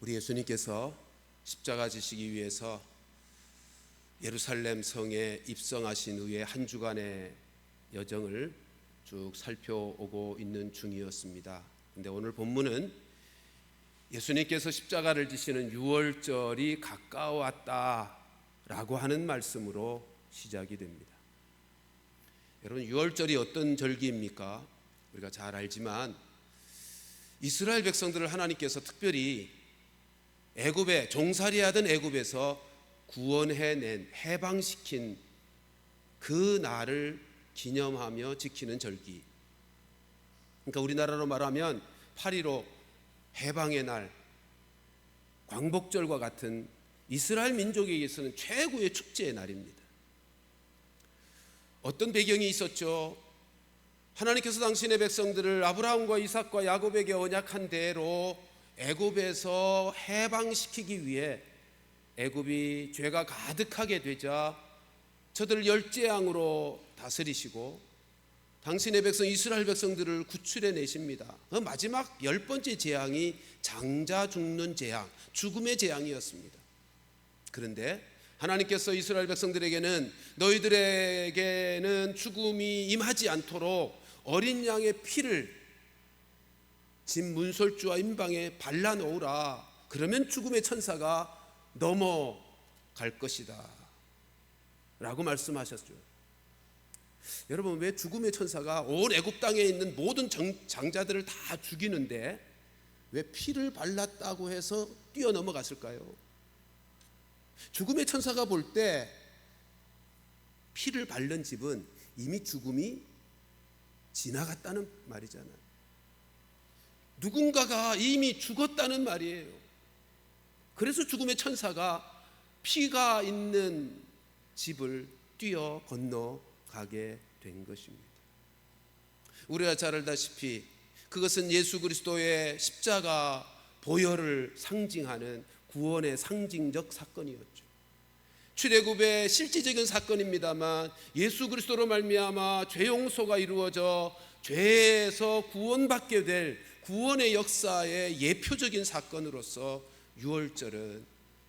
우리 예수님께서 십자가 지시기 위해서 예루살렘 성에 입성하신 후에 한 주간의 여정을 쭉 살펴오고 있는 중이었습니다. 근데 오늘 본문은 예수님께서 십자가를 지시는 유월절이 가까워왔다라고 하는 말씀으로 시작이 됩니다. 여러분, 유월절이 어떤 절기입니까? 우리가 잘 알지만 이스라엘 백성들을 하나님께서 특별히 애굽에 종살이하던 애굽에서 구원해낸, 해방시킨 그 날을 기념하며 지키는 절기. 그러니까 우리나라로 말하면 8.15 해방의 날, 광복절과 같은 이스라엘 민족에게서는 최고의 축제의 날입니다. 어떤 배경이 있었죠? 하나님께서 당신의 백성들을 아브라함과 이삭과 야곱에게 언약한 대로 애굽에서 해방시키기 위해 애굽이 죄가 가득하게 되자 저들을 열재앙으로 다스리시고 당신의 백성 이스라엘 백성들을 구출해 내십니다. 그 마지막 10번째 재앙이 장자 죽는 재앙, 죽음의 재앙이었습니다. 그런데 하나님께서 이스라엘 백성들에게는 너희들에게는 죽음이 임하지 않도록 어린 양의 피를 집 문설주와 임방에 발라놓으라. 그러면 죽음의 천사가 넘어갈 것이다 라고 말씀하셨죠. 여러분, 왜 죽음의 천사가 온 애굽 땅에 있는 모든 장자들을 다 죽이는데 왜 피를 발랐다고 해서 뛰어넘어갔을까요? 죽음의 천사가 볼 때 피를 바른 집은 이미 죽음이 지나갔다는 말이잖아요. 누군가가 이미 죽었다는 말이에요. 그래서 죽음의 천사가 피가 있는 집을 뛰어 건너가게 된 것입니다. 우리가 잘 알다시피 그것은 예수 그리스도의 십자가 보혈을 상징하는 구원의 상징적 사건이었죠. 출애굽의 실질적인 사건입니다만 예수 그리스도로 말미암아 죄 용서가 이루어져 죄에서 구원받게 될 구원의 역사의 예표적인 사건으로서 유월절은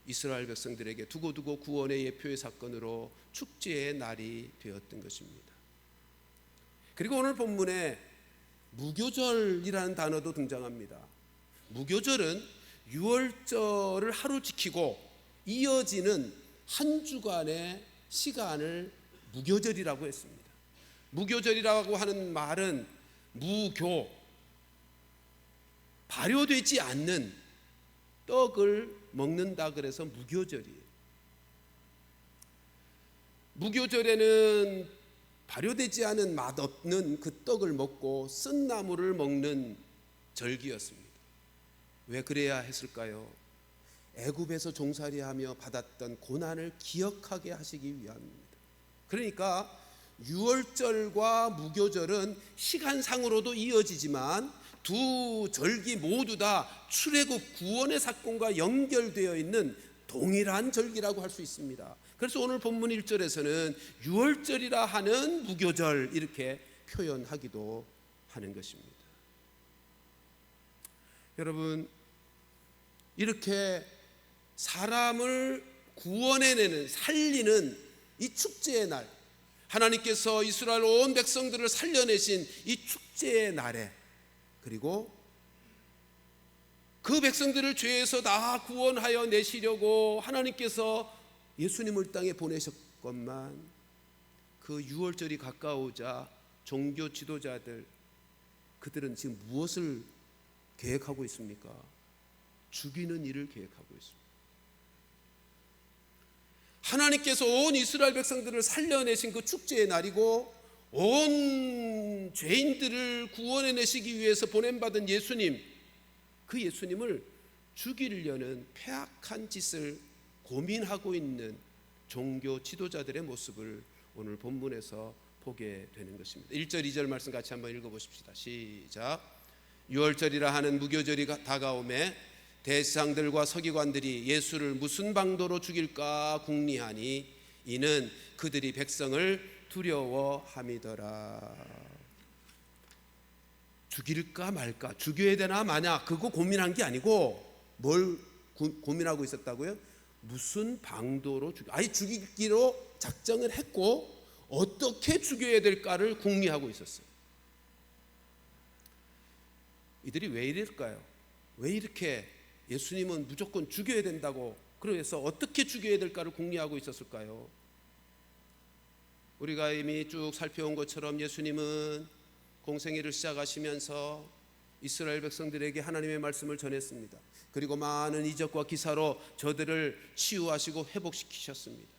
이스라엘 백성들에게 두고두고 구원의 예표의 사건으로 축제의 날이 되었던 것입니다. 그리고 오늘 본문에 무교절이라는 단어도 등장합니다. 무교절은 유월절을 하루 지키고 이어지는 한 주간의 시간을 무교절이라고 했습니다. 무교절이라고 하는 말은 무교, 발효되지 않는 떡을 먹는다 그래서 무교절이에요. 무교절에는 발효되지 않은 맛없는 그 떡을 먹고 쓴 나물을 먹는 절기였습니다. 왜 그래야 했을까요? 애굽에서 종살이하며 받았던 고난을 기억하게 하시기 위함입니다. 그러니까 유월절과 무교절은 시간상으로도 이어지지만 두 절기 모두 다 출애굽 구원의 사건과 연결되어 있는 동일한 절기라고 할 수 있습니다. 그래서 오늘 본문 1절에서는 유월절이라 하는 무교절 이렇게 표현하기도 하는 것입니다. 여러분, 이렇게 사람을 구원해내는, 살리는 이 축제의 날, 하나님께서 이스라엘 온 백성들을 살려내신 이 축제의 날에, 그리고 그 백성들을 죄에서 다 구원하여 내시려고 하나님께서 예수님을 땅에 보내셨건만 그 유월절이 가까우자 종교 지도자들, 그들은 지금 무엇을 계획하고 있습니까? 죽이는 일을 계획하고 있습니다. 하나님께서 온 이스라엘 백성들을 살려내신 그 축제의 날이고 온 죄인들을 구원해내시기 위해서 보냄받은 예수님, 그 예수님을 죽이려는 폐악한 짓을 고민하고 있는 종교 지도자들의 모습을 오늘 본문에서 보게 되는 것입니다. 1절 2절 말씀 같이 한번 읽어보십시다. 시작. 유월절이라 하는 무교절이 다가오매 대제사장들과 서기관들이 예수를 무슨 방도로 죽일까 궁리하니 이는 그들이 백성을 두려워함이더라. 죽일까 말까, 죽여야 되나 마냐, 그거 고민한 게 아니고 뭘 고민하고 있었다고요? 무슨 방도로 아예 죽이기로 작정을 했고 어떻게 죽여야 될까를 궁리하고 있었어요. 이들이 왜 이럴까요? 왜 이렇게 예수님은 무조건 죽여야 된다고, 그래서 어떻게 죽여야 될까를 궁리하고 있었을까요? 우리가 이미 쭉 살펴온 것처럼 예수님은 공생애를 시작하시면서 이스라엘 백성들에게 하나님의 말씀을 전했습니다. 그리고 많은 이적과 기사로 저들을 치유하시고 회복시키셨습니다.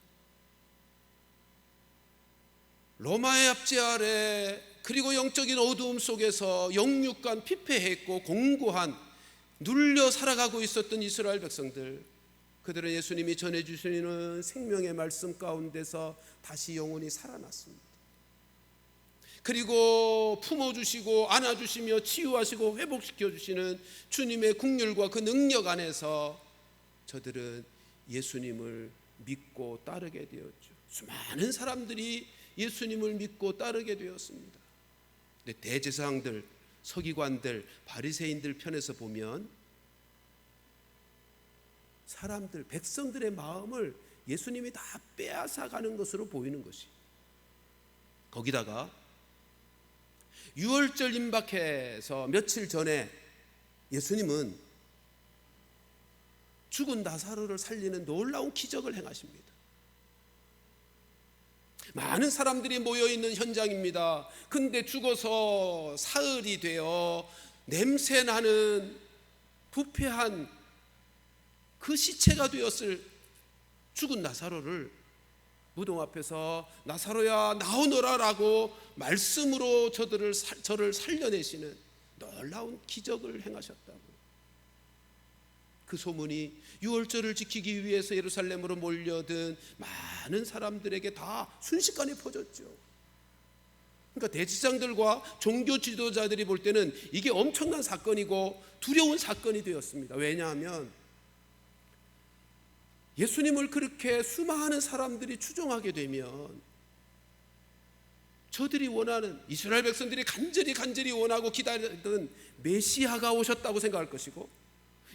로마의 압제 아래 그리고 영적인 어두움 속에서 영육간 피폐했고 공고한 눌려 살아가고 있었던 이스라엘 백성들, 그들은 예수님이 전해주시는 생명의 말씀 가운데서 다시 영혼이 살아났습니다. 그리고 품어주시고 안아주시며 치유하시고 회복시켜주시는 주님의 긍휼과 그 능력 안에서 저들은 예수님을 믿고 따르게 되었죠. 수많은 사람들이 예수님을 믿고 따르게 되었습니다. 근데 대제사장들, 서기관들, 바리새인들 편에서 보면 사람들, 백성들의 마음을 예수님이 다 빼앗아가는 것으로 보이는 것이, 거기다가 유월절 임박해서 며칠 전에 예수님은 죽은 나사로를 살리는 놀라운 기적을 행하십니다. 많은 사람들이 모여있는 현장입니다. 근데 죽어서 사흘이 되어 냄새나는 부패한 그 시체가 되었을 죽은 나사로를 무덤 앞에서 나사로야 나오너라 라고 말씀으로 저를 살려내시는 놀라운 기적을 행하셨다고. 그 소문이 유월절을 지키기 위해서 예루살렘으로 몰려든 많은 사람들에게 다 순식간에 퍼졌죠. 그러니까 대제사장들과 종교 지도자들이 볼 때는 이게 엄청난 사건이고 두려운 사건이 되었습니다. 왜냐하면 예수님을 그렇게 수많은 사람들이 추종하게 되면 저들이 원하는, 이스라엘 백성들이 간절히 원하고 기다리던 메시아가 오셨다고 생각할 것이고,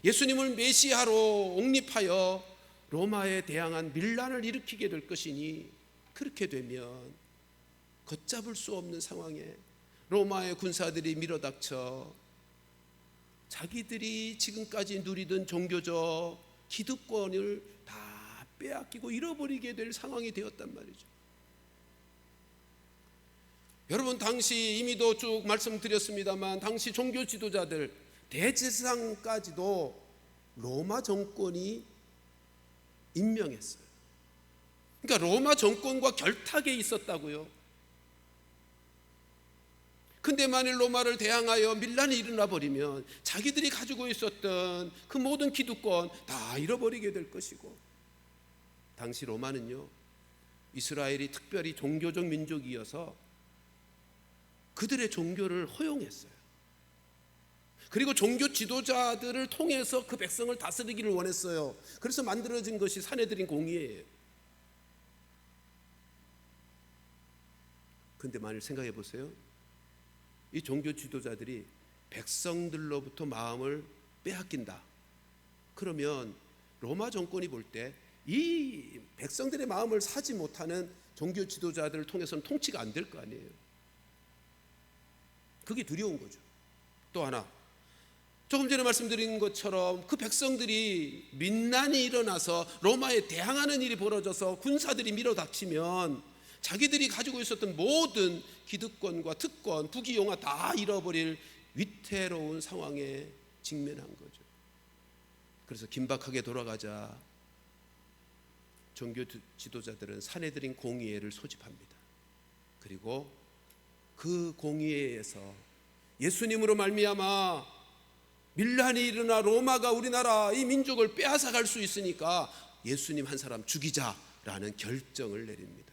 예수님을 메시아로 옹립하여 로마에 대항한 밀란을 일으키게 될 것이니, 그렇게 되면 걷잡을 수 없는 상황에 로마의 군사들이 밀어닥쳐 자기들이 지금까지 누리던 종교적 기득권을 다 빼앗기고 잃어버리게 될 상황이 되었단 말이죠. 여러분, 당시 이미도 쭉 말씀드렸습니다만 당시 종교 지도자들, 대제사장까지도 로마 정권이 임명했어요. 그러니까 로마 정권과 결탁에 있었다고요. 근데 만일 로마를 대항하여 밀란이 일어나 버리면 자기들이 가지고 있었던 그 모든 기득권 다 잃어버리게 될 것이고, 당시 로마는요, 이스라엘이 특별히 종교적 민족이어서 그들의 종교를 허용했어요. 그리고 종교 지도자들을 통해서 그 백성을 다스리기를 원했어요. 그래서 만들어진 것이 산헤드린 공의회예요. 근데 만일 생각해 보세요. 이 종교 지도자들이 백성들로부터 마음을 빼앗긴다. 그러면 로마 정권이 볼 때 이 백성들의 마음을 사지 못하는 종교 지도자들을 통해서는 통치가 안 될 거 아니에요. 그게 두려운 거죠. 또 하나, 조금 전에 말씀드린 것처럼 그 백성들이 민난이 일어나서 로마에 대항하는 일이 벌어져서 군사들이 밀어닥치면 자기들이 가지고 있었던 모든 기득권과 특권, 부귀영화 다 잃어버릴 위태로운 상황에 직면한 거죠. 그래서 긴박하게 돌아가자 종교 지도자들은 산헤드린 공의회를 소집합니다. 그리고 그 공의회에서 예수님으로 말미암아 밀란이 일어나 로마가 우리나라 이 민족을 빼앗아갈 수 있으니까 예수님 한 사람 죽이자라는 결정을 내립니다.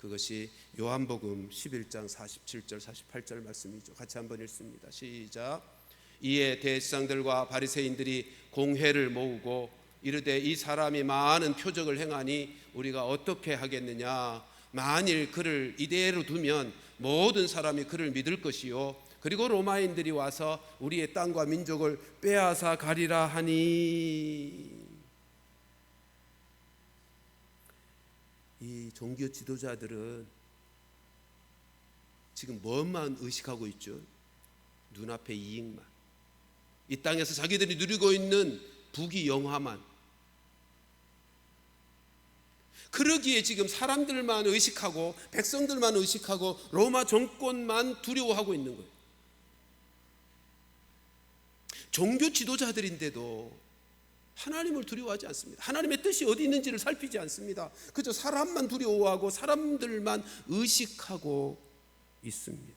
그것이 요한복음 11장 47절 48절 말씀이죠. 같이 한번 읽습니다. 시작. 이에 대제사장들과 바리새인들이 공회를 모으고 이르되 이 사람이 많은 표적을 행하니 우리가 어떻게 하겠느냐. 만일 그를 이대로 두면 모든 사람이 그를 믿을 것이요 그리고 로마인들이 와서 우리의 땅과 민족을 빼앗아 가리라 하니. 이 종교 지도자들은 지금 뭐만 의식하고 있죠? 눈앞의 이익만, 이 땅에서 자기들이 누리고 있는 부귀 영화만. 그러기에 지금 사람들만 의식하고 백성들만 의식하고 로마 정권만 두려워하고 있는 거예요. 종교 지도자들인데도 하나님을 두려워하지 않습니다. 하나님의 뜻이 어디 있는지를 살피지 않습니다. 그저 사람만 두려워하고 사람들만 의식하고 있습니다.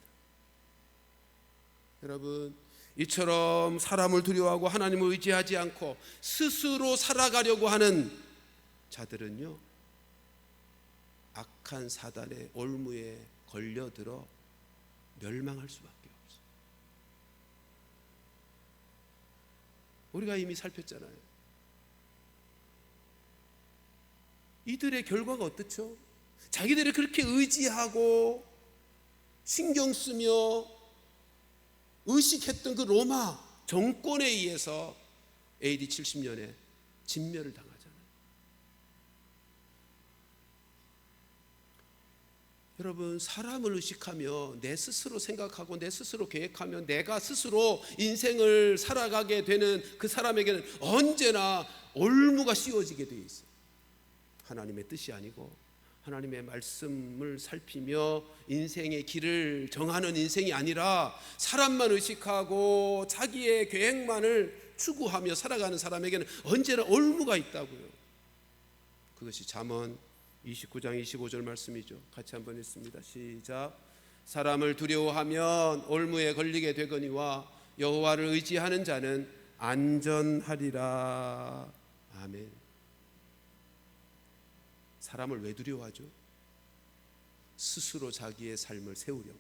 여러분, 이처럼 사람을 두려워하고 하나님을 의지하지 않고 스스로 살아가려고 하는 자들은요, 악한 사단의 올무에 걸려들어 멸망할 수밖에 없어요. 우리가 이미 살폈잖아요. 이들의 결과가 어떻죠? 자기들이 그렇게 의지하고 신경 쓰며 의식했던 그 로마 정권에 의해서 AD 70년에 진멸을 당하잖아요. 여러분, 사람을 의식하며 내 스스로 생각하고 내 스스로 계획하며 내가 스스로 인생을 살아가게 되는 그 사람에게는 언제나 올무가 씌워지게 되어 있어요. 하나님의 뜻이 아니고 하나님의 말씀을 살피며 인생의 길을 정하는 인생이 아니라 사람만 의식하고 자기의 계획만을 추구하며 살아가는 사람에게는 언제나 올무가 있다고요. 그것이 잠언 29장 25절 말씀이죠. 같이 한번 읽습니다. 시작. 사람을 두려워하면 올무에 걸리게 되거니와 여호와를 의지하는 자는 안전하리라. 아멘. 사람을 왜 두려워하죠? 스스로 자기의 삶을 세우려고,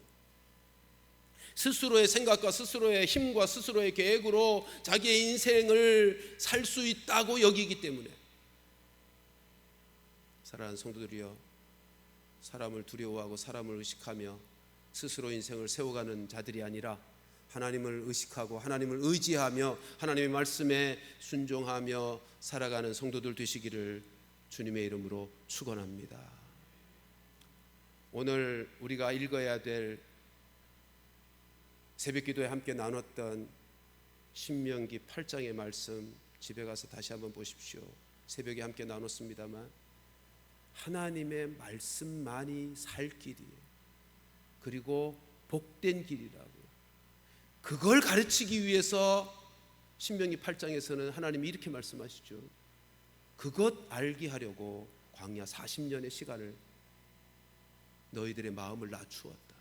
스스로의 생각과 스스로의 힘과 스스로의 계획으로 자기의 인생을 살 수 있다고 여기기 때문에. 사랑하는 성도들이여, 사람을 두려워하고 사람을 의식하며 스스로 인생을 세워가는 자들이 아니라 하나님을 의식하고 하나님을 의지하며 하나님의 말씀에 순종하며 살아가는 성도들 되시기를 주님의 이름으로 축원합니다. 오늘 우리가 읽어야 될 새벽기도에 함께 나눴던 신명기 8장의 말씀 집에 가서 다시 한번 보십시오. 새벽에 함께 나눴습니다만 하나님의 말씀만이 살 길이에요. 그리고 복된 길이라고. 그걸 가르치기 위해서 신명기 8장에서는 하나님이 이렇게 말씀하시죠. 그것 알게 하려고 광야 40년의 시간을 너희들의 마음을 낮추었다.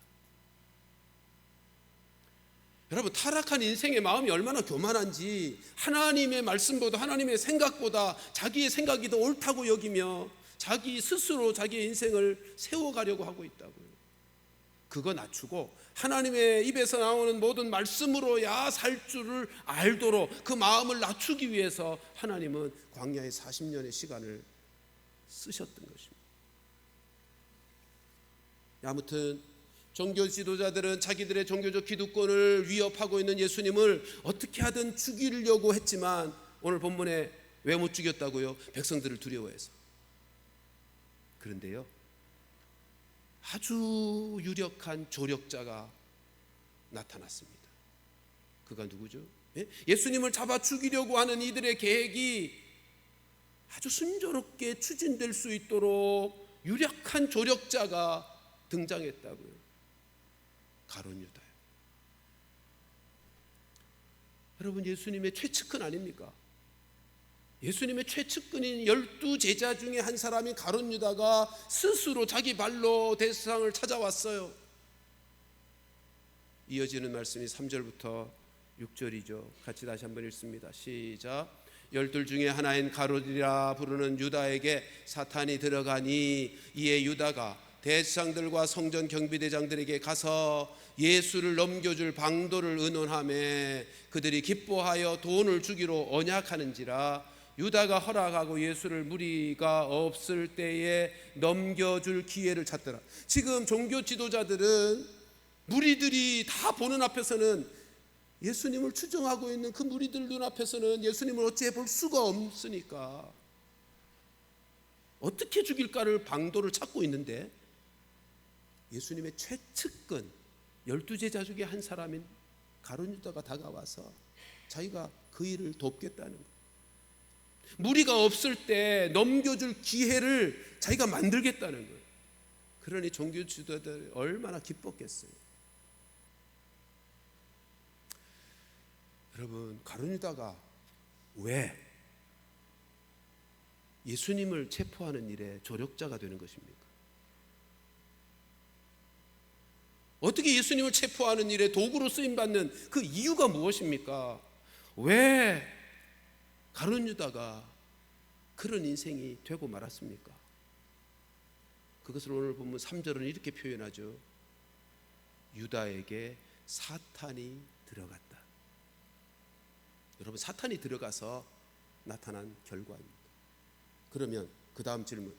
여러분, 타락한 인생의 마음이 얼마나 교만한지 하나님의 말씀보다 하나님의 생각보다 자기의 생각이 더 옳다고 여기며 자기 스스로 자기의 인생을 세워가려고 하고 있다고요. 그거 낮추고 하나님의 입에서 나오는 모든 말씀으로야 살 줄을 알도록 그 마음을 낮추기 위해서 하나님은 광야의 40년의 시간을 쓰셨던 것입니다. 아무튼 종교 지도자들은 자기들의 종교적 기득권을 위협하고 있는 예수님을 어떻게 하든 죽이려고 했지만 오늘 본문에 왜 못 죽였다고요? 백성들을 두려워해서. 그런데요, 아주 유력한 조력자가 나타났습니다. 그가 누구죠? 예수님을 잡아 죽이려고 하는 이들의 계획이 아주 순조롭게 추진될 수 있도록 유력한 조력자가 등장했다고요. 가룟 유다요. 여러분, 예수님의 최측근 아닙니까? 예수님의 최측근인 12제자 중에 한 사람인 가룟 유다가 스스로 자기 발로 대상을 찾아왔어요. 이어지는 말씀이 3절부터 6절이죠. 같이 다시 한번 읽습니다. 시작. 12 중에 하나인 가룟이라 부르는 유다에게 사탄이 들어가니 이에 유다가 대제사장들과 성전 경비대장들에게 가서 예수를 넘겨줄 방도를 의논하며 그들이 기뻐하여 돈을 주기로 언약하는지라. 유다가 허락하고 예수를 무리가 없을 때에 넘겨줄 기회를 찾더라. 지금 종교 지도자들은 무리들이 다 보는 앞에서는, 예수님을 추종하고 있는 그 무리들 눈앞에서는 예수님을 어찌해 볼 수가 없으니까 어떻게 죽일까를 방도를 찾고 있는데, 예수님의 최측근 12제자 중에 한 사람인 가룟 유다가 다가와서 자기가 그 일을 돕겠다는 거예요. 무리가 없을 때 넘겨줄 기회를 자기가 만들겠다는 거예요. 그러니 종교 지도자들이 얼마나 기뻤겠어요. 여러분, 가룟 유다가 왜 예수님을 체포하는 일에 조력자가 되는 것입니까? 어떻게 예수님을 체포하는 일에 도구로 쓰임받는 그 이유가 무엇입니까? 왜 가룟 유다가 그런 인생이 되고 말았습니까? 그것을 오늘 보면 3절은 이렇게 표현하죠. 유다에게 사탄이 들어갔다. 여러분, 사탄이 들어가서 나타난 결과입니다. 그러면 그 다음 질문,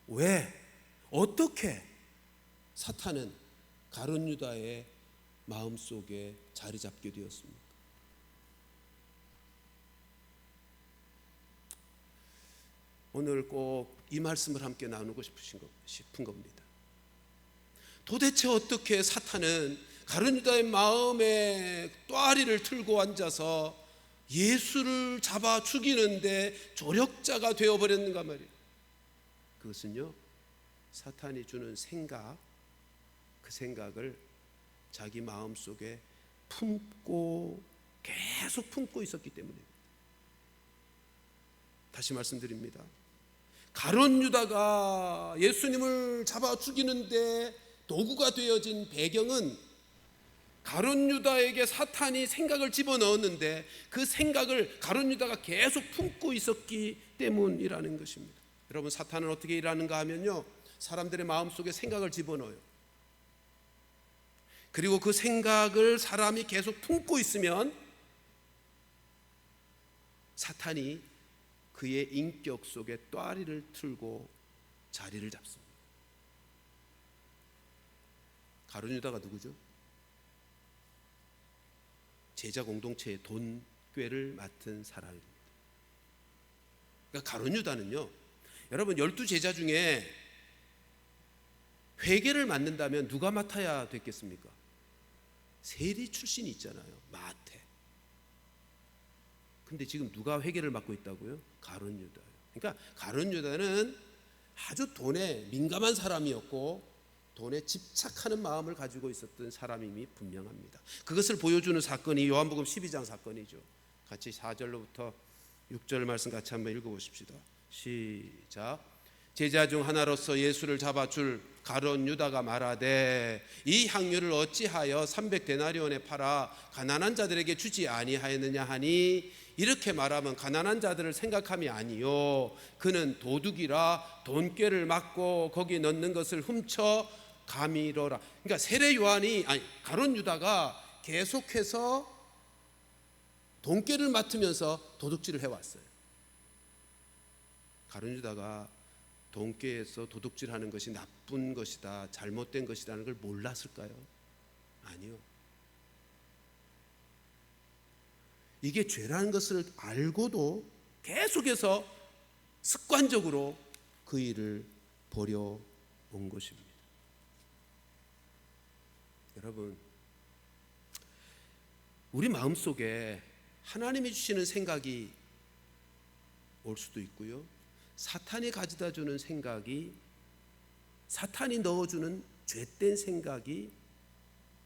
왜, 어떻게 사탄은 가룟 유다의 마음속에 자리 잡게 되었습니까? 오늘 꼭 이 말씀을 함께 나누고 싶은 겁니다. 도대체 어떻게 사탄은 가룟 유다의 마음에 또아리를 틀고 앉아서 예수를 잡아 죽이는데 조력자가 되어버렸는가 말이에요. 그것은요, 사탄이 주는 생각, 그 생각을 자기 마음속에 계속 품고 있었기 때문입니다. 다시 말씀드립니다. 가룟 유다가 예수님을 잡아 죽이는데 도구가 되어진 배경은 가룟 유다에게 사탄이 생각을 집어넣었는데 그 생각을 가룟 유다가 계속 품고 있었기 때문이라는 것입니다. 여러분, 사탄은 어떻게 일하는가 하면요, 사람들의 마음속에 생각을 집어넣어요. 그리고 그 생각을 사람이 계속 품고 있으면 사탄이 그의 인격 속에 또아리를 틀고 자리를 잡습니다. 가룟 유다가 누구죠? 제자 공동체의 돈꾀를 맡은 사람입니다. 그러니까 가룟 유다는요, 여러분, 12제자 중에 회계를 맡는다면 누가 맡아야 됐겠습니까? 세리 출신이 있잖아요, 마태. 근데 지금 누가 회계를 맡고 있다고요? 가룟 유다예요. 그러니까 가룟 유다는 아주 돈에 민감한 사람이었고 돈에 집착하는 마음을 가지고 있었던 사람임이 분명합니다. 그것을 보여주는 사건이 요한복음 12장 사건이죠. 같이 4절로부터 6절 말씀 같이 한번 읽어보십시다. 시작. 제자 중 하나로서 예수를 잡아줄 가룟 유다가 말하되 이 향유를 어찌하여 300데나리온에 팔아 가난한 자들에게 주지 아니하였느냐 하니, 이렇게 말하면 가난한 자들을 생각함이 아니요 그는 도둑이라 돈꾀를 맞고 거기 넣는 것을 훔쳐 가미러라. 그러니까 세례 요한이, 가룟 유다가 계속해서 돈꾀를 맡으면서 도둑질을 해왔어요. 가룟 유다가 돈꾀에서 도둑질하는 것이 나쁜 것이다, 잘못된 것이라는 걸 몰랐을까요? 아니요. 이게 죄라는 것을 알고도 계속해서 습관적으로 그 일을 벌여온 것입니다. 여러분, 우리 마음속에 하나님이 주시는 생각이 올 수도 있고요, 사탄이 가져다 주는 생각이, 사탄이 넣어주는 죄된 생각이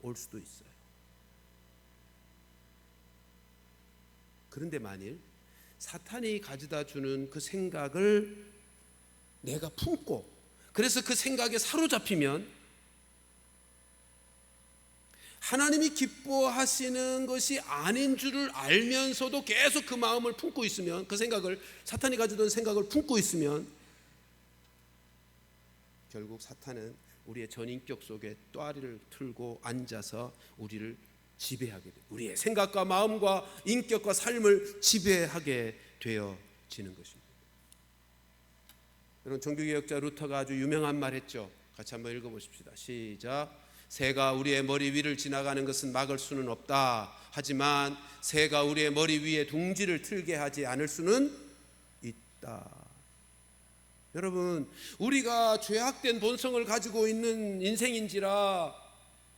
올 수도 있어요. 그런데 만일 사탄이 가져다 주는 그 생각을 내가 품고, 그래서 그 생각에 사로잡히면 하나님이 기뻐하시는 것이 아닌 줄을 알면서도 계속 그 마음을 품고 있으면, 그 생각을, 사탄이 가져던 생각을 품고 있으면 결국 사탄은 우리의 전인격 속에 또아리를 틀고 앉아서 우리를 지배하게 돼요. 우리의 생각과 마음과 인격과 삶을 지배하게 되어지는 것입니다. 여러분, 종교개혁자 루터가 아주 유명한 말 했죠. 같이 한번 읽어보십시다. 시작. 새가 우리의 머리 위를 지나가는 것은 막을 수는 없다. 하지만 새가 우리의 머리 위에 둥지를 틀게 하지 않을 수는 있다. 여러분, 우리가 죄악된 본성을 가지고 있는 인생인지라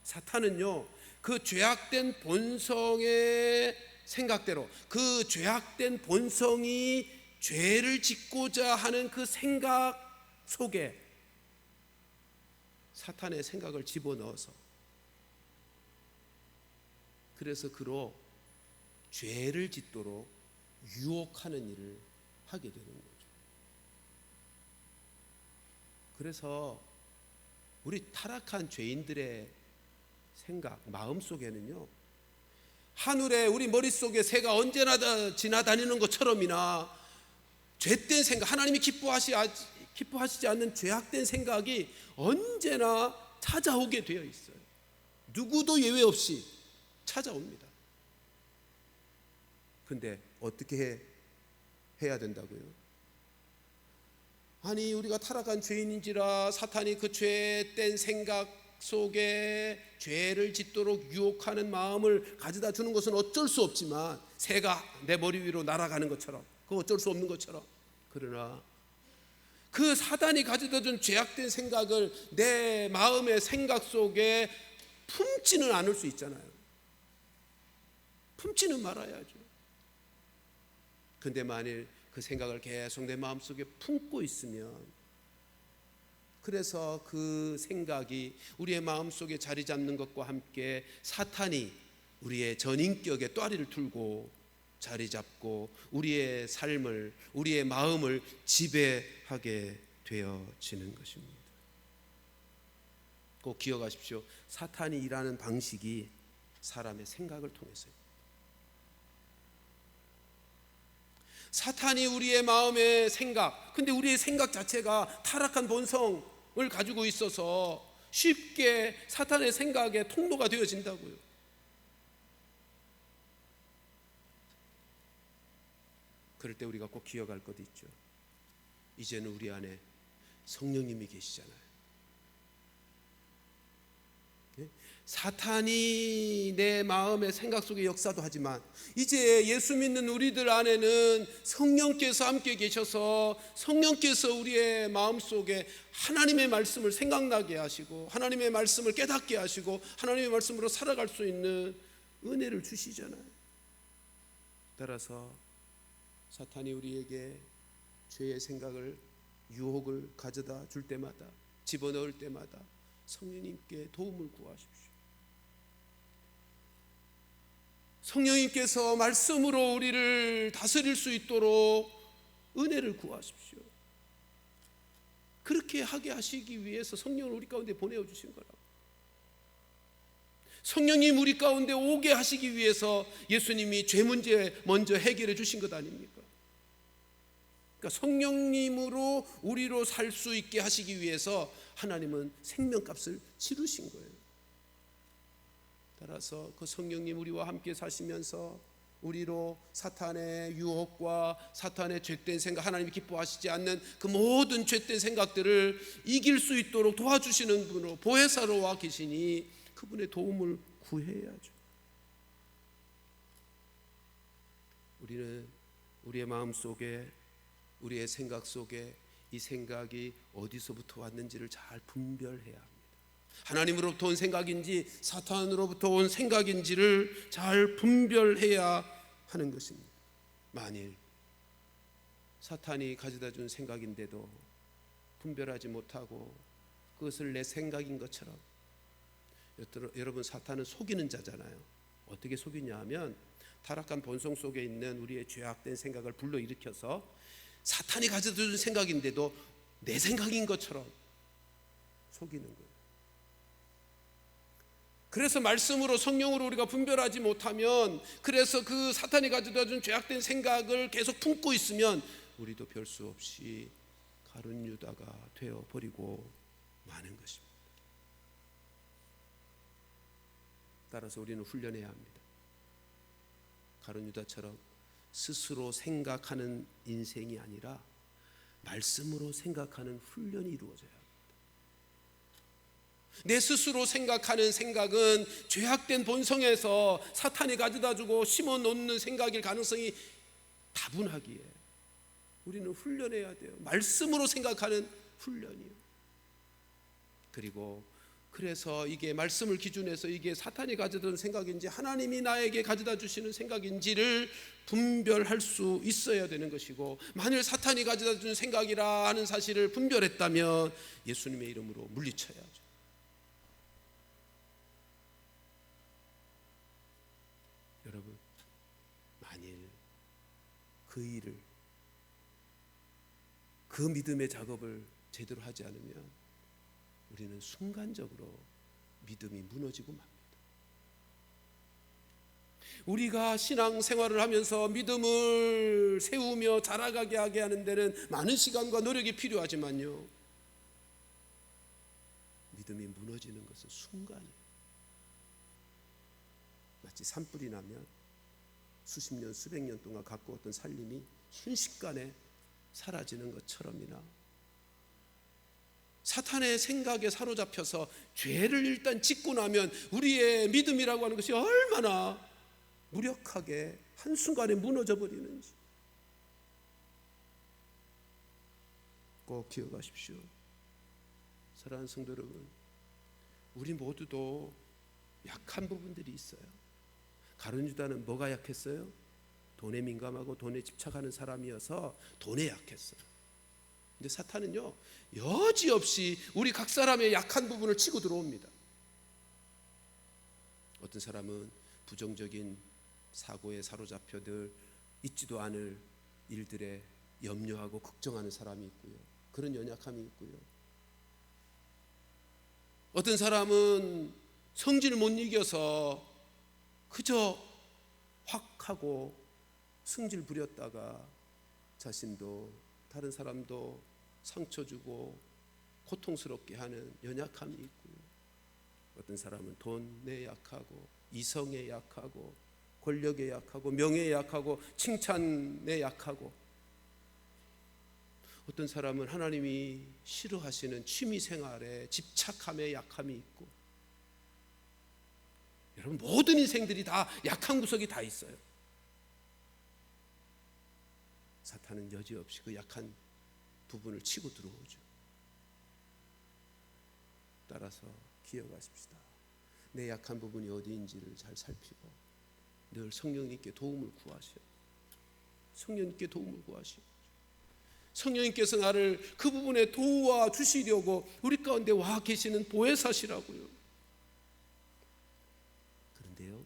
사탄은요, 그 죄악된 본성의 생각대로, 그 죄악된 본성이 죄를 짓고자 하는 그 생각 속에 사탄의 생각을 집어넣어서, 그래서 그로 죄를 짓도록 유혹하는 일을 하게 되는 거죠. 그래서 우리 타락한 죄인들의 생각, 마음속에는요, 하늘에 우리 머릿속에 새가 언제나 지나다니는 것처럼이나 죄된 생각, 하나님이 기뻐하시지 않는 죄악된 생각이 언제나 찾아오게 되어 있어요. 누구도 예외 없이 찾아옵니다. 근데 어떻게 해야 된다고요? 아니, 우리가 타락한 죄인인지라 사탄이 그 죄된 생각 속에 죄를 짓도록 유혹하는 마음을 가져다 주는 것은 어쩔 수 없지만, 새가 내 머리 위로 날아가는 것처럼, 그거 어쩔 수 없는 것처럼, 그러나 그 사단이 가져다 준 죄악된 생각을 내 마음의 생각 속에 품지는 않을 수 있잖아요. 품지는 말아야죠. 근데 만일 그 생각을 계속 내 마음속에 품고 있으면, 그래서 그 생각이 우리의 마음속에 자리 잡는 것과 함께 사탄이 우리의 전인격에 또아리를 틀고 자리 잡고 우리의 삶을, 우리의 마음을 지배하게 되어지는 것입니다. 꼭 기억하십시오. 사탄이 일하는 방식이 사람의 생각을 통해서입니다. 사탄이 우리의 마음의 생각, 근데 우리의 생각 자체가 타락한 본성을 가지고 있어서 쉽게 사탄의 생각의 통로가 되어진다고요. 그럴 때 우리가 꼭 기억할 것도 있죠. 이제는 우리 안에 성령님이 계시잖아요. 사탄이 내 마음의 생각 속에 역사도 하지만 이제 예수 믿는 우리들 안에는 성령께서 함께 계셔서 성령께서 우리의 마음속에 하나님의 말씀을 생각나게 하시고 하나님의 말씀을 깨닫게 하시고 하나님의 말씀으로 살아갈 수 있는 은혜를 주시잖아요. 따라서 사탄이 우리에게 죄의 생각을, 유혹을 가져다 줄 때마다, 집어넣을 때마다 성령님께 도움을 구하십시오. 성령님께서 말씀으로 우리를 다스릴 수 있도록 은혜를 구하십시오. 그렇게 하게 하시기 위해서 성령을 우리 가운데 보내주신 거라고. 성령님 우리 가운데 오게 하시기 위해서 예수님이 죄 문제 먼저 해결해 주신 것 아닙니까? 그러니까 성령님으로 우리로 살 수 있게 하시기 위해서 하나님은 생명값을 치르신 거예요. 따라서 그 성령님 우리와 함께 사시면서 우리로 사탄의 유혹과 사탄의 죄된 생각, 하나님이 기뻐하시지 않는 그 모든 죄된 생각들을 이길 수 있도록 도와주시는 분으로 보혜사로 와 계시니 그분의 도움을 구해야죠. 우리는 우리의 마음 속에, 우리의 생각 속에 이 생각이 어디서부터 왔는지를 잘 분별해야 합니다. 하나님으로부터 온 생각인지 사탄으로부터 온 생각인지를 잘 분별해야 하는 것입니다. 만일 사탄이 가져다 준 생각인데도 분별하지 못하고 그것을 내 생각인 것처럼, 여러분 사탄은 속이는 자잖아요. 어떻게 속이냐 하면 타락한 본성 속에 있는 우리의 죄악된 생각을 불러일으켜서 사탄이 가져다 준 생각인데도 내 생각인 것처럼 속이는 거예요. 그래서 말씀으로, 성령으로 우리가 분별하지 못하면, 그래서 그 사탄이 가져다 준 죄악된 생각을 계속 품고 있으면 우리도 별 수 없이 가룟 유다가 되어버리고 마는 것입니다. 따라서 우리는 훈련해야 합니다. 가룟 유다처럼 스스로 생각하는 인생이 아니라 말씀으로 생각하는 훈련이 이루어져야 합니다. 내 스스로 생각하는 생각은 죄악된 본성에서 사탄이 가져다주고 심어놓는 생각일 가능성이 다분하기에 우리는 훈련해야 돼요. 말씀으로 생각하는 훈련이요. 그리고 그래서 이게 말씀을 기준해서 이게 사탄이 가져다 생각인지 하나님이 나에게 가져다 주시는 생각인지를 분별할 수 있어야 되는 것이고, 만일 사탄이 가져다 준 생각이라 하는 사실을 분별했다면 예수님의 이름으로 물리쳐야죠. 여러분, 만일 그 일을, 그 믿음의 작업을 제대로 하지 않으면 우리는 순간적으로 믿음이 무너지고 맙니다. 우리가 신앙생활을 하면서 믿음을 세우며 자라가게 하게 하는 데는 많은 시간과 노력이 필요하지만요, 믿음이 무너지는 것은 순간이에요. 마치 산불이 나면 수십 년, 수백 년 동안 갖고 왔던 살림이 순식간에 사라지는 것처럼이나, 사탄의 생각에 사로잡혀서 죄를 일단 짓고 나면 우리의 믿음이라고 하는 것이 얼마나 무력하게 한순간에 무너져 버리는지 꼭 기억하십시오. 사랑하는 성도 여러분, 우리 모두도 약한 부분들이 있어요. 가룟 유다는 뭐가 약했어요? 돈에 민감하고 돈에 집착하는 사람이어서 돈에 약했어요. 근데 사탄은요, 여지없이 우리 각 사람의 약한 부분을 치고 들어옵니다. 어떤 사람은 부정적인 사고에 사로잡혀 늘 있지도 않을 일들에 염려하고 걱정하는 사람이 있고요, 그런 연약함이 있고요. 어떤 사람은 성질을 못 이겨서 그저 확 하고 승질 부렸다가 자신도 다른 사람도 상처 주고 고통스럽게 하는 연약함이 있고요. 어떤 사람은 돈에 약하고 이성에 약하고 권력에 약하고 명예에 약하고 칭찬에 약하고, 어떤 사람은 하나님이 싫어하시는 취미생활에 집착함에 약함이 있고, 여러분, 모든 인생들이 다 약한 구석이 다 있어요. 사탄은 여지없이 그 약한 부분을 치고 들어오죠. 따라서 기억하십시다. 내 약한 부분이 어디인지를 잘 살피고 늘 성령님께 도움을 구하시오. 성령님께 도움을 구하시오. 성령님께서 나를 그 부분에 도와주시려고 우리 가운데 와 계시는 보혜사시라고요. 그런데요,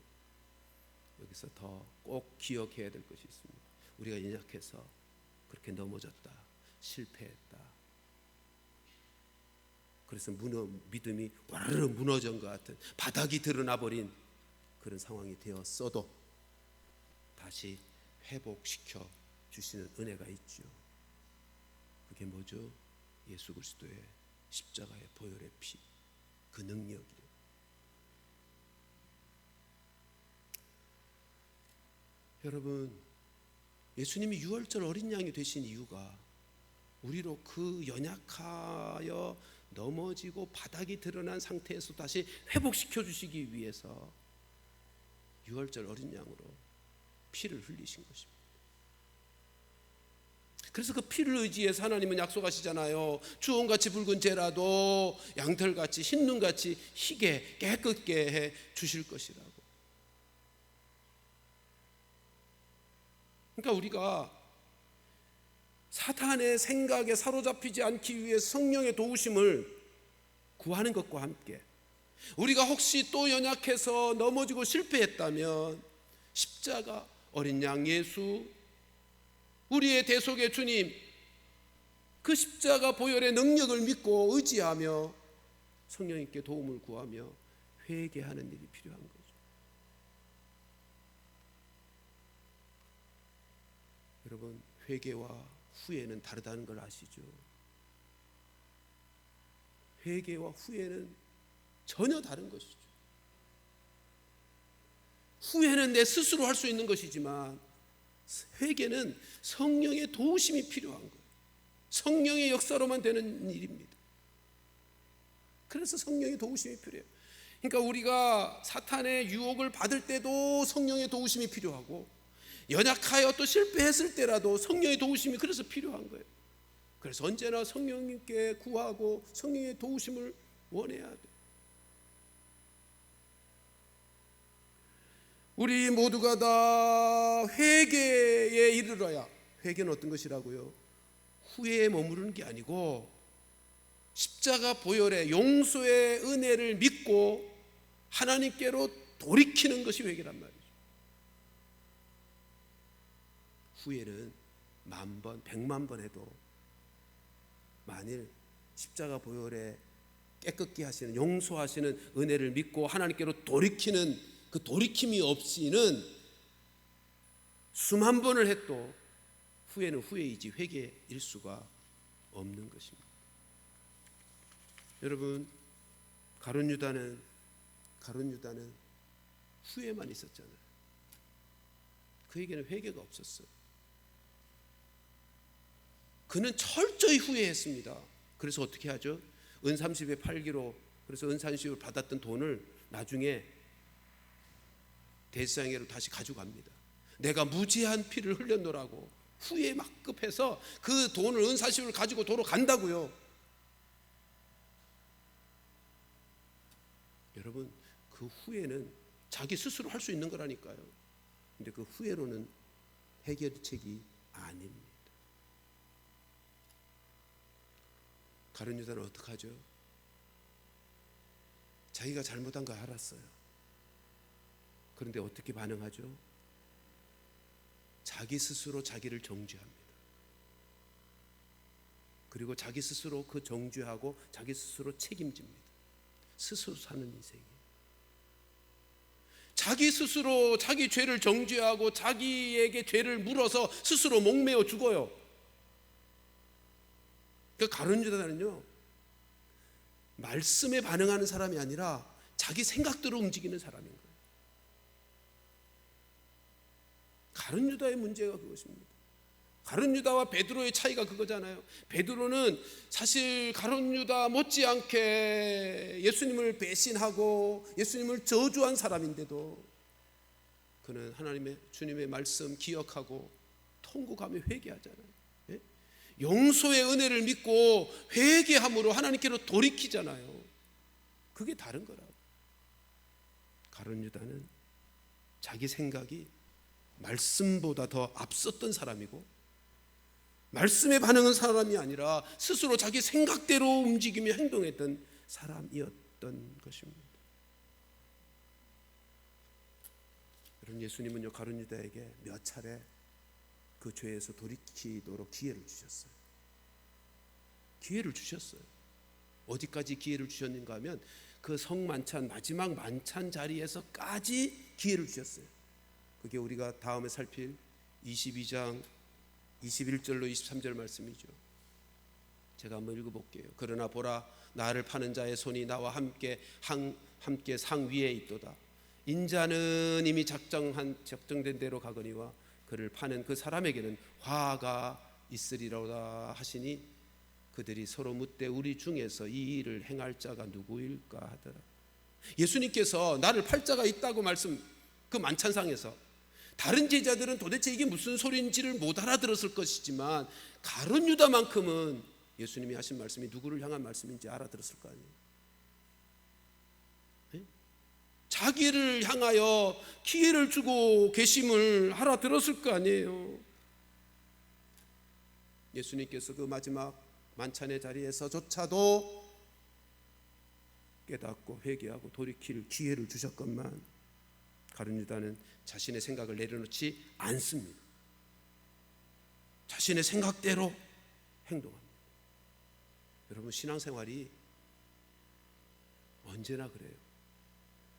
여기서 더 꼭 기억해야 될 것이 있습니다. 우리가 연약해서 그렇게 넘어졌다, 실패했다, 그래서 믿음이 와르르 무너진 것 같은 바닥이 드러나버린 그런 상황이 되었어도 다시 회복시켜 주시는 은혜가 있죠. 그게 뭐죠? 예수 그리스도의 십자가의 보혈의 피, 그 능력이요. 여러분, 예수님이 유월절 어린 양이 되신 이유가 우리로 그 연약하여 넘어지고 바닥이 드러난 상태에서 다시 회복시켜 주시기 위해서 유월절 어린 양으로 피를 흘리신 것입니다. 그래서 그 피를 의지해서 하나님은 약속하시잖아요. 주홍같이 붉은 재라도 양털같이 흰 눈같이 희게 깨끗게 해 주실 것이라고. 그러니까 우리가 사탄의 생각에 사로잡히지 않기 위해 성령의 도우심을 구하는 것과 함께, 우리가 혹시 또 연약해서 넘어지고 실패했다면 십자가 어린 양 예수, 우리의 대속의 주님, 그 십자가 보혈의 능력을 믿고 의지하며 성령님께 도움을 구하며 회개하는 일이 필요한 거죠. 여러분, 회개와 후회는 다르다는 걸 아시죠? 회개와 후회는 전혀 다른 것이죠. 후회는 내 스스로 할 수 있는 것이지만 회개는 성령의 도우심이 필요한 거예요. 성령의 역사로만 되는 일입니다. 그래서 성령의 도우심이 필요해요. 그러니까 우리가 사탄의 유혹을 받을 때도 성령의 도우심이 필요하고, 연약하여 또 실패했을 때라도 성령의 도우심이 그래서 필요한 거예요. 그래서 언제나 성령님께 구하고 성령의 도우심을 원해야 돼요. 우리 모두가 다 회개에 이르러야, 회개는 어떤 것이라고요? 후회에 머무르는 게 아니고 십자가 보혈의 용서의 은혜를 믿고 하나님께로 돌이키는 것이 회개란 말이죠. 후회는 10,000번, 1,000,000번 해도 만일 십자가 보혈에 깨끗게 하시는, 용서하시는 은혜를 믿고 하나님께로 돌이키는 그 돌이킴이 없이는 수만 번을 해도 후회는 후회이지 회개일 수가 없는 것입니다. 여러분, 가룟 유다는 후회만 있었잖아요. 그에게는 회개가 없었어요. 그는 철저히 후회했습니다. 그래서 어떻게 하죠? 은 30에 팔기로, 그래서 은 30을 받았던 돈을 나중에 대제사장에게로 다시 가져갑니다. 내가 무지한 피를 흘렸노라고 후회에 막 급해서 그 돈을, 은 40을 가지고 도로 간다고요. 여러분, 그 후회는 자기 스스로 할 수 있는 거라니까요. 근데 그 후회로는 해결책이 아닙니다. 가룟 유다는 어떻게 하죠? 자기가 잘못한 거 알았어요. 그런데 어떻게 반응하죠? 자기 스스로 자기를 정죄합니다. 그리고 자기 스스로 그 정죄하고 자기 스스로 책임집니다. 스스로 사는 인생이에요. 자기 스스로 자기 죄를 정죄하고 자기에게 죄를 물어서 스스로 목매어 죽어요. 그 가룟 유다는요, 말씀에 반응하는 사람이 아니라 자기 생각대로 움직이는 사람인 거예요. 가룟 유다의 문제가 그것입니다. 가룟 유다와 베드로의 차이가 그거잖아요. 베드로는 사실 가룟 유다 못지않게 예수님을 배신하고 예수님을 저주한 사람인데도 그는 하나님의, 주님의 말씀 기억하고 통곡하며 회개하잖아요. 예? 용서의 은혜를 믿고 회개함으로 하나님께로 돌이키잖아요. 그게 다른 거라고. 가룟 유다는 자기 생각이 말씀보다 더 앞섰던 사람이고, 말씀에 반응한 사람이 아니라 스스로 자기 생각대로 움직이며 행동했던 사람이었던 것입니다. 여러분, 예수님은요, 가룟 유다에게 몇 차례 그 죄에서 돌이키도록 기회를 주셨어요. 기회를 주셨어요. 어디까지 기회를 주셨는가 하면 그 성만찬, 마지막 만찬 자리에서까지 기회를 주셨어요. 그게 우리가 다음에 살필 22장 21절로 23절 말씀이죠. 제가 한번 읽어볼게요. 그러나 보라, 나를 파는 자의 손이 나와 함께 상 위에 있도다. 인자는 이미 작정된 대로 가거니와 그를 파는 그 사람에게는 화가 있으리로다 하시니 그들이 서로 묻되 우리 중에서 이 일을 행할 자가 누구일까 하더라. 예수님께서 나를 팔 자가 있다고 말씀, 그 만찬상에서 다른 제자들은 도대체 이게 무슨 소리인지를 못 알아들었을 것이지만 가룟 유다만큼은 예수님이 하신 말씀이 누구를 향한 말씀인지 알아들었을 거 아니에요. 네? 자기를 향하여 기회를 주고 계심을 알아들었을 거 아니에요. 예수님께서 그 마지막 만찬의 자리에서조차도 깨닫고 회개하고 돌이킬 기회를 주셨건만 가룟 유다는 자신의 생각을 내려놓지 않습니다. 자신의 생각대로 행동합니다. 여러분, 신앙생활이 언제나 그래요.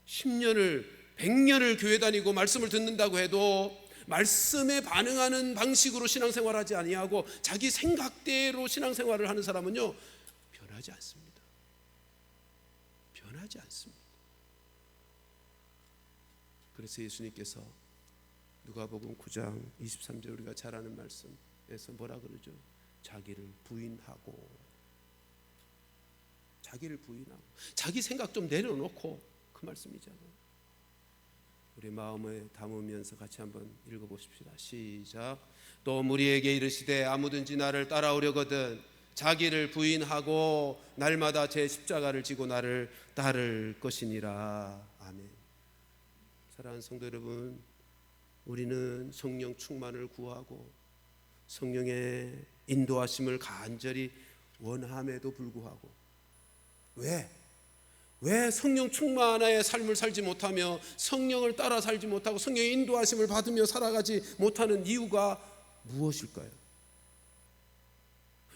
10년을 100년을 교회 다니고 말씀을 듣는다고 해도 말씀에 반응하는 방식으로 신앙생활하지 아니하고 자기 생각대로 신앙생활을 하는 사람은요, 변하지 않습니다. 변하지 않습니다. 그래서 예수님께서 누가복음 9장 23절 우리가 잘 아는 말씀에서 뭐라 그러죠? 자기를 부인하고 자기를 부인하고 자기 생각 좀 내려놓고, 그 말씀이잖아요. 우리 마음에 담으면서 같이 한번 읽어보십시다. 시작. 또 무리에게 이르시되 아무든지 나를 따라오려거든 자기를 부인하고 날마다 제 십자가를 지고 나를 따를 것이니라. 아멘. 사랑하는 성도 여러분, 우리는 성령 충만을 구하고 성령의 인도하심을 간절히 원함에도 불구하고 왜 성령 충만의 삶을 살지 못하며 성령을 따라 살지 못하고 성령의 인도하심을 받으며 살아가지 못하는 이유가 무엇일까요?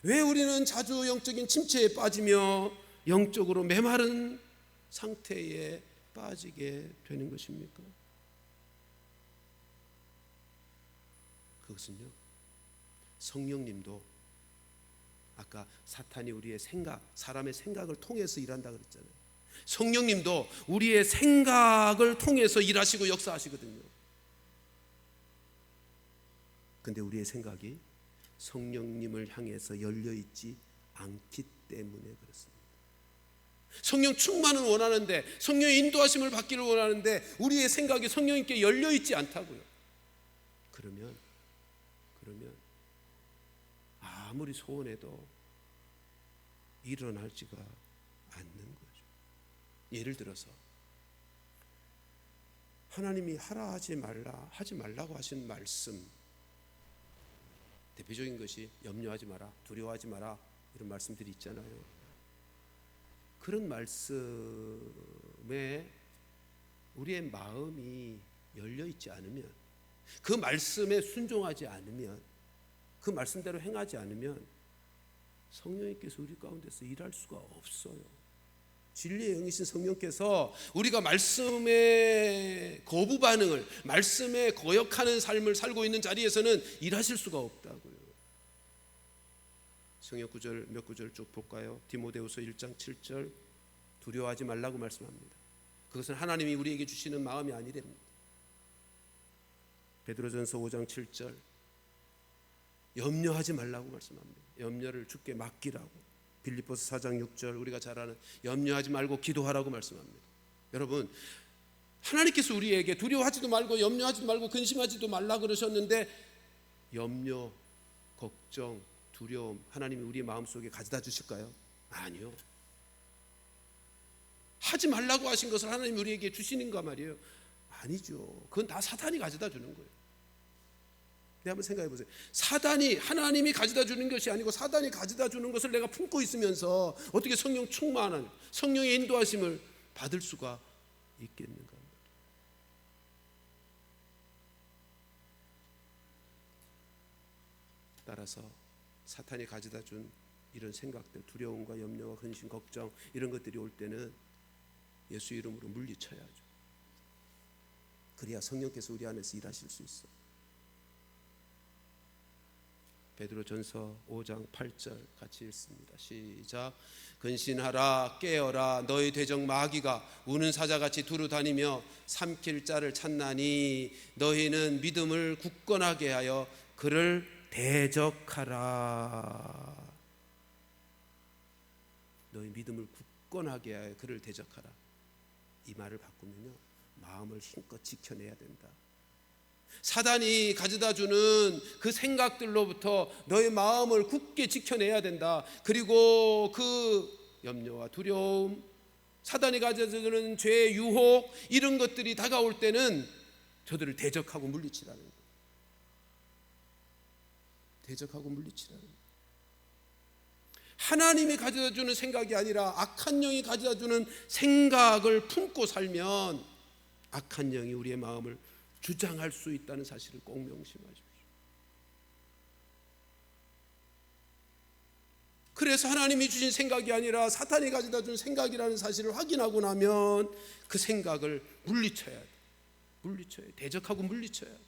왜 우리는 자주 영적인 침체에 빠지며 영적으로 메마른 상태에 빠지게 되는 것입니까? 그것은요, 성령님도 아까 사탄이 우리의 생각, 사람의 생각을 통해서 일한다 그랬잖아요. 성령님도 우리의 생각을 통해서 일하시고 역사하시거든요. 근데 우리의 생각이 성령님을 향해서 열려있지 않기 때문에 그렇습니다. 성령 충만을 원하는데, 성령의 인도하심을 받기를 원하는데 우리의 생각이 성령님께 열려있지 않다고요. 그러면 아무리 소원해도 일어나지가 않는 거죠. 예를 들어서 하나님이 하라 하지 말라고 하신 말씀, 대표적인 것이 염려하지 마라, 두려워하지 마라, 이런 말씀들이 있잖아요. 그런 말씀에 우리의 마음이 열려있지 않으면, 그 말씀에 순종하지 않으면, 그 말씀대로 행하지 않으면 성령님께서 우리 가운데서 일할 수가 없어요. 진리의 영이신 성령께서 우리가 말씀의 거부 반응을, 말씀에 거역하는 삶을 살고 있는 자리에서는 일하실 수가 없다고요. 성경 구절 몇 구절 쭉 볼까요? 디모데후서 1장 7절, 두려워하지 말라고 말씀합니다. 그것은 하나님이 우리에게 주시는 마음이 아니랍니다. 베드로전서 5장 7절, 염려하지 말라고 말씀합니다. 염려를 주께 맡기라고. 빌립보서 4장 6절, 우리가 잘 아는 염려하지 말고 기도하라고 말씀합니다. 여러분, 하나님께서 우리에게 두려워하지도 말고 염려하지도 말고 근심하지도 말라 그러셨는데, 염려, 걱정, 두려움 하나님이 우리 마음속에 가져다 주실까요? 아니요. 하지 말라고 하신 것을 하나님이 우리에게 주시는가 말이에요? 아니죠. 그건 다 사탄이 가져다 주는 거예요. 네, 한번 생각해 보세요. 사단이, 하나님이 가져다 주는 것이 아니고 사단이 가져다 주는 것을 내가 품고 있으면서 어떻게 성령 충만한, 성령의 인도하심을 받을 수가 있겠는가? 따라서 사탄이 가져다 준 이런 생각들, 두려움과 염려와 근심, 걱정, 이런 것들이 올 때는 예수 이름으로 물리쳐야죠. 그래야 성령께서 우리 안에서 일하실 수 있어요. 베드로전서 5장 8절 같이 읽습니다. 시작. 근신하라, 깨어라, 너희 대적 마귀가 우는 사자같이 두루 다니며 삼킬 자를 찾나니 너희는 믿음을 굳건하게 하여 그를 대적하라. 너희 믿음을 굳건하게 하여 그를 대적하라. 이 말을 바꾸면요, 마음을 힘껏 지켜내야 된다. 사단이 가져다 주는 그 생각들로부터 너의 마음을 굳게 지켜내야 된다. 그리고 그 염려와 두려움, 사단이 가져다 주는 죄의 유혹, 이런 것들이 다가올 때는 저들을 대적하고 물리치라는 거예요. 대적하고 물리치라는 거예요. 하나님이 가져다 주는 생각이 아니라 악한 영이 가져다 주는 생각을 품고 살면 악한 영이 우리의 마음을 주장할 수 있다는 사실을 꼭 명심하십시오. 그래서 하나님이 주신 생각이 아니라 사탄이 가져다 준 생각이라는 사실을 확인하고 나면 그 생각을 물리쳐야 돼. 물리쳐야 돼. 대적하고 물리쳐야 돼.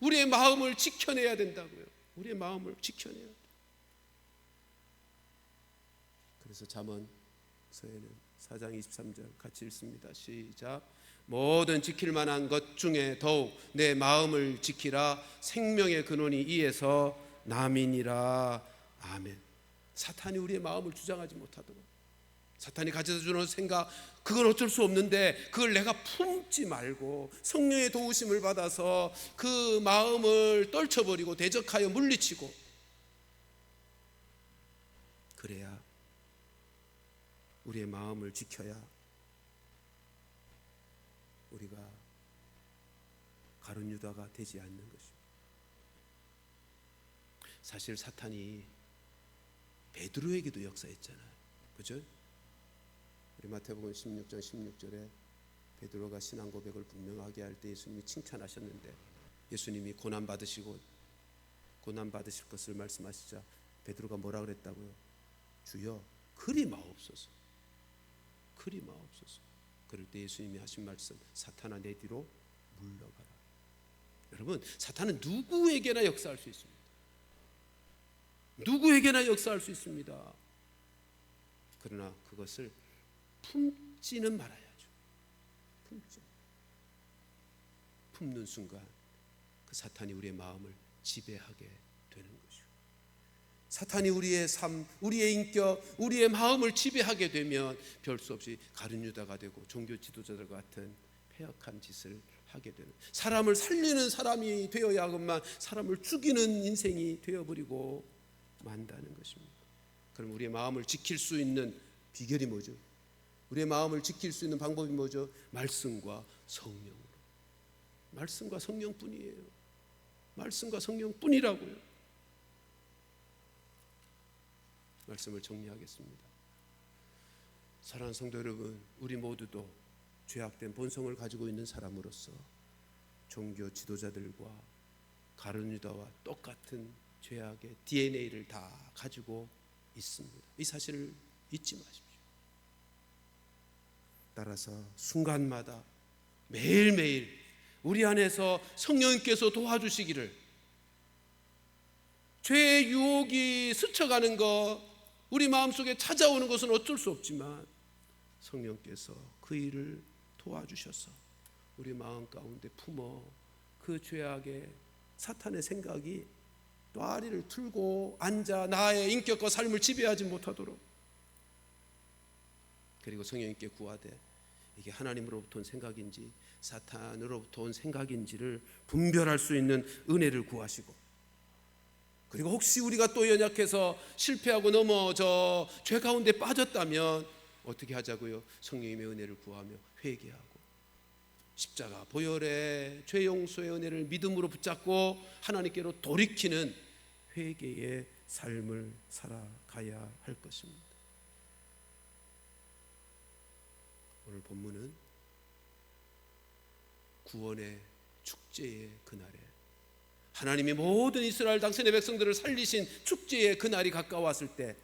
우리의 마음을 지켜내야 된다고요. 우리의 마음을 지켜내야 돼. 그래서 잠언서에는 4장 23절 같이 읽습니다. 시작. 모든 지킬 만한 것 중에 더욱 내 마음을 지키라. 생명의 근원이 이에서 남이니라. 아멘. 사탄이 우리의 마음을 주장하지 못하도록, 사탄이 가져다주는 생각, 그건 어쩔 수 없는데 그걸 내가 품지 말고 성령의 도우심을 받아서 그 마음을 떨쳐버리고 대적하여 물리치고, 그래야 우리의 마음을 지켜야 우리가 가룟 유다가 되지 않는 것입니다. 사실 사탄이 베드로에게도 역사했잖아요. 그죠? 우리 마태복음 16장 16절에 베드로가 신앙 고백을 분명하게 할 때 예수님이 칭찬하셨는데, 예수님이 고난 받으실 것을 말씀하시자 베드로가 뭐라 그랬다고요? 주여 그리 마옵소서, 그리 마옵소서. 그럴 때 예수님이 하신 말씀, 사탄아 내 뒤로 물러가라. 여러분, 사탄은 누구에게나 역사할 수 있습니다. 누구에게나 역사할 수 있습니다. 그러나 그것을 품지는 말아야죠. 품는 순간 그 사탄이 우리의 마음을 지배하게 되는 것이고, 사탄이 우리의 삶, 우리의 인격, 우리의 마음을 지배하게 되면 별 수 없이 가룟 유다가 되고 종교 지도자들 같은 패역한 짓을 하게 되는, 사람을 살리는 사람이 되어야만 사람을 죽이는 인생이 되어버리고 만다는 것입니다. 그럼 우리의 마음을 지킬 수 있는 비결이 뭐죠? 우리의 마음을 지킬 수 있는 방법이 뭐죠? 말씀과 성령으로. 말씀과 성령뿐이에요. 말씀과 성령뿐이라고요. 말씀을 정리하겠습니다. 사랑하는 성도 여러분, 우리 모두도 죄악된 본성을 가지고 있는 사람으로서 종교 지도자들과 가룟 유다와 똑같은 죄악의 DNA를 다 가지고 있습니다. 이 사실을 잊지 마십시오. 따라서 순간마다 매일매일 우리 안에서 성령님께서 도와주시기를, 죄의 유혹이 스쳐가는 것, 우리 마음속에 찾아오는 것은 어쩔 수 없지만 성령께서 그 일을 도와주셔서 우리 마음 가운데 품어 그 죄악의 사탄의 생각이 또아리를 틀고 앉아 나의 인격과 삶을 지배하지 못하도록, 그리고 성령님께 구하되 이게 하나님으로부터 온 생각인지 사탄으로부터 온 생각인지를 분별할 수 있는 은혜를 구하시고, 그리고 혹시 우리가 또 연약해서 실패하고 넘어져 죄 가운데 빠졌다면 어떻게 하자고요? 성령님의 은혜를 구하며 회개하고 십자가 보혈의 죄 용서의 은혜를 믿음으로 붙잡고 하나님께로 돌이키는 회개의 삶을 살아가야 할 것입니다. 오늘 본문은 구원의 축제의 그날에, 하나님이 모든 이스라엘 당신의 백성들을 살리신 축제의 그날이 가까웠을 때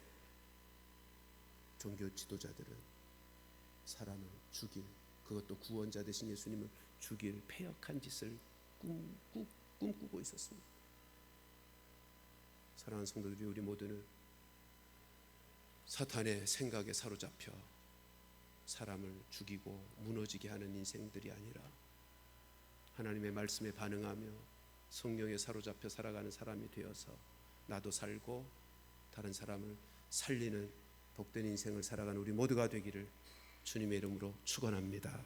종교 지도자들은 사람을 죽일, 그것도 구원자 되신 예수님을 죽일 패역한 짓을 꿈꾸고 있었습니다. 사랑하는 성도들이, 우리 모두는 사탄의 생각에 사로잡혀 사람을 죽이고 무너지게 하는 인생들이 아니라 하나님의 말씀에 반응하며 성령에 사로잡혀 살아가는 사람이 되어서 나도 살고 다른 사람을 살리는 복된 인생을 살아가는 우리 모두가 되기를 주님의 이름으로 축원합니다.